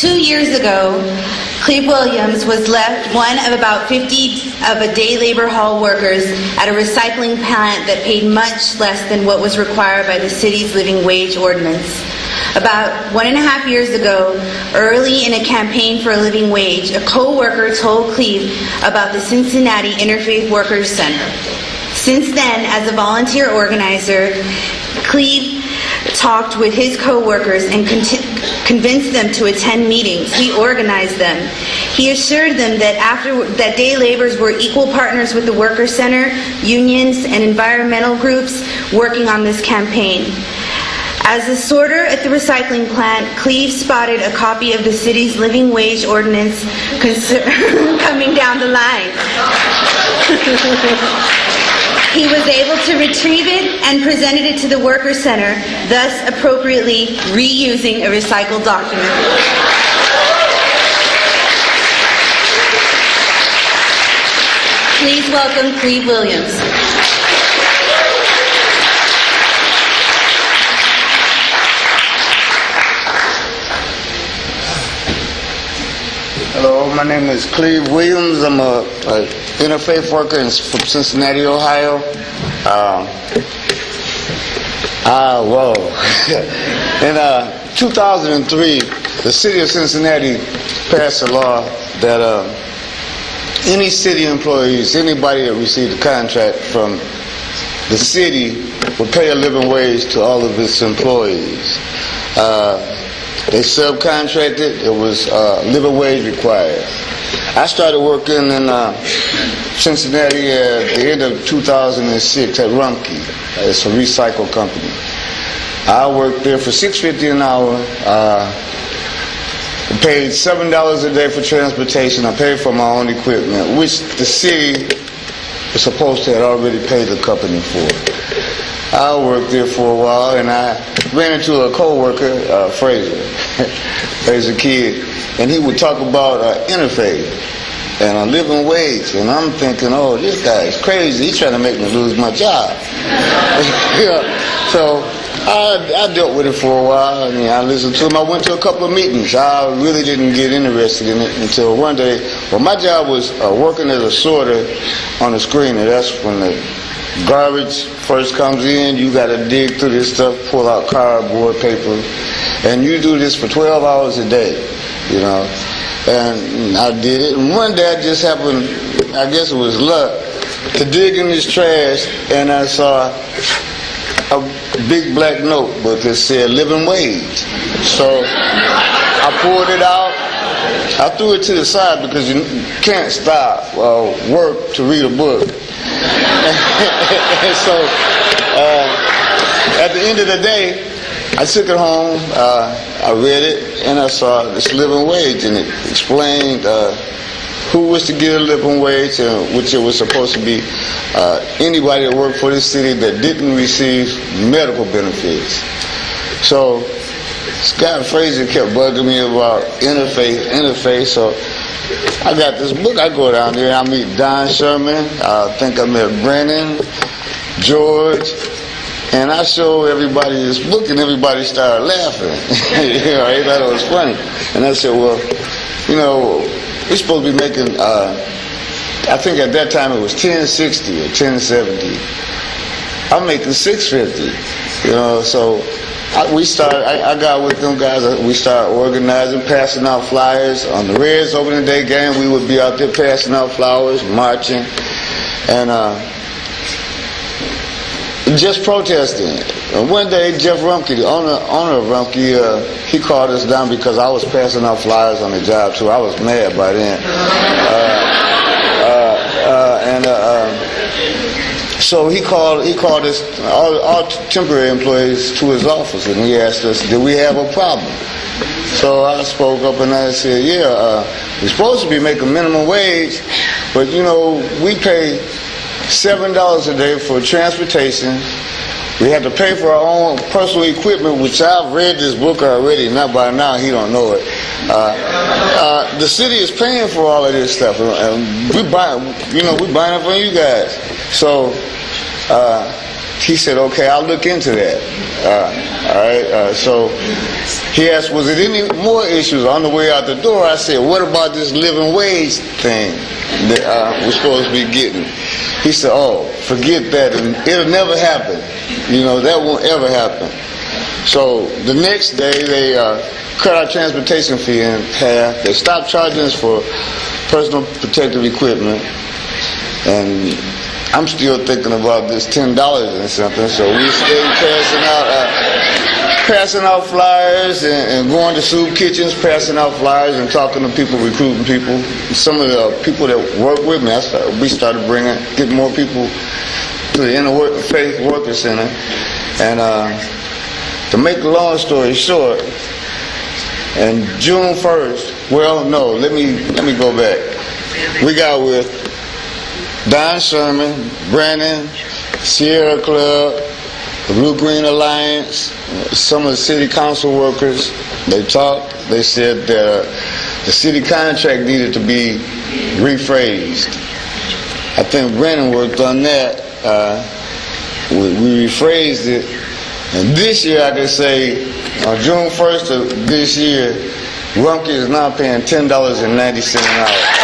2 years ago, Cleve Williams was left one of about 50 of a day labor hall workers at a recycling plant that paid much less than what was required by the city's living wage ordinance. About 1.5 years ago, early in a campaign for a living wage, a co-worker told Cleve about the Cincinnati Interfaith Workers Center. Since then, as a volunteer organizer, Cleve talked with his co-workers and convinced them to attend meetings. He organized them. He assured them that day laborers were equal partners with the Worker Center, unions, and environmental groups working on this campaign. As a sorter at the recycling plant, Cleve spotted a copy of the city's living wage ordinance coming down the line. He was able to retrieve it and presented it to the Worker Center, thus appropriately reusing a recycled document. Please welcome Cleve Williams. Hello, my name is Cleve Williams. I'm a interfaith worker from Cincinnati, Ohio. In 2003, the city of Cincinnati passed a law that any city employees, anybody that received a contract from the city, would pay a living wage to all of its employees. They subcontracted. It was living wage required. I started working in Cincinnati at the end of 2006 at Rumpke. It's a recycle company. I worked there for $6.50 an hour. Paid $7 a day for transportation. I paid for my own equipment, which the city was supposed to have already paid the company for. I worked there for a while, and I ran into a co-worker, Fraser. Fraser Kid, and he would talk about interfaith and a living wage, and I'm thinking, oh, this guy is crazy. He's trying to make me lose my job. So I dealt with it for a while. I mean, I listened to him. I went to a couple of meetings. I really didn't get interested in it until one day. Well, my job was working as a sorter on the screener. That's when the garbage first comes in. You got to dig through this stuff, pull out cardboard, paper, and you do this for 12 hours a day, you know. And I did it, and one day I just happened, I guess it was luck, to dig in this trash, and I saw a big black notebook that said living wage. So I pulled it out. I threw it to the side because you can't stop work to read a book. And so at the end of the day, I took it home, I read it, and I saw this living wage, and it explained who was to get a living wage, which it was supposed to be anybody that worked for this city that didn't receive medical benefits. So Scott Fraser kept bugging me about interfaith, so I got this book. I go down there, I meet Don Sherman, I think I met Brennan, George, and I show everybody this book, and everybody started laughing. You know, they thought it was funny. And I said, well, you know, we're supposed to be making, I think at that time it was $10.60 or $10.70. I'm making $6.50, you know, so I got with them guys. We started organizing, passing out flyers. On the Reds opening day game, we would be out there passing out flowers, marching, and just protesting. And one day, Jeff Rumpke, the owner of Rumpke, he called us down because I was passing out flyers on the job too. I was mad by then. So he called us, all temporary employees, to his office, and he asked us, did we have a problem? So I spoke up and I said, yeah, we're supposed to be making minimum wage, but you know, we pay $7 a day for transportation. We have to pay for our own personal equipment, which I've read this book already. Not by now, he don't know it. The city is paying for all of this stuff, and we buying it from you guys. So he said, okay, I'll look into that. All right. So he asked, was there any more issues? On the way out the door, I said, what about this living wage thing that we're supposed to be getting? He said, oh, forget that. And it'll never happen. You know, that won't ever happen. So the next day, they cut our transportation fee in half. They stopped charging us for personal protective equipment. And I'm still thinking about this $10 and something. So we stayed passing out flyers and going to soup kitchens, passing out flyers and talking to people, recruiting people. Some of the people that work with me, we started getting more people to the Interfaith Worker Center. And to make a long story short, and June 1st, well, no, let me go back. We got with Don Sherman, Brandon, Sierra Club, the Blue Green Alliance, some of the city council workers. They talked. They said that the city contract needed to be rephrased. I think Brandon worked on that. We rephrased it. And this year, I can say, on June 1st of this year, Rumpke is now paying $10.90 an hour.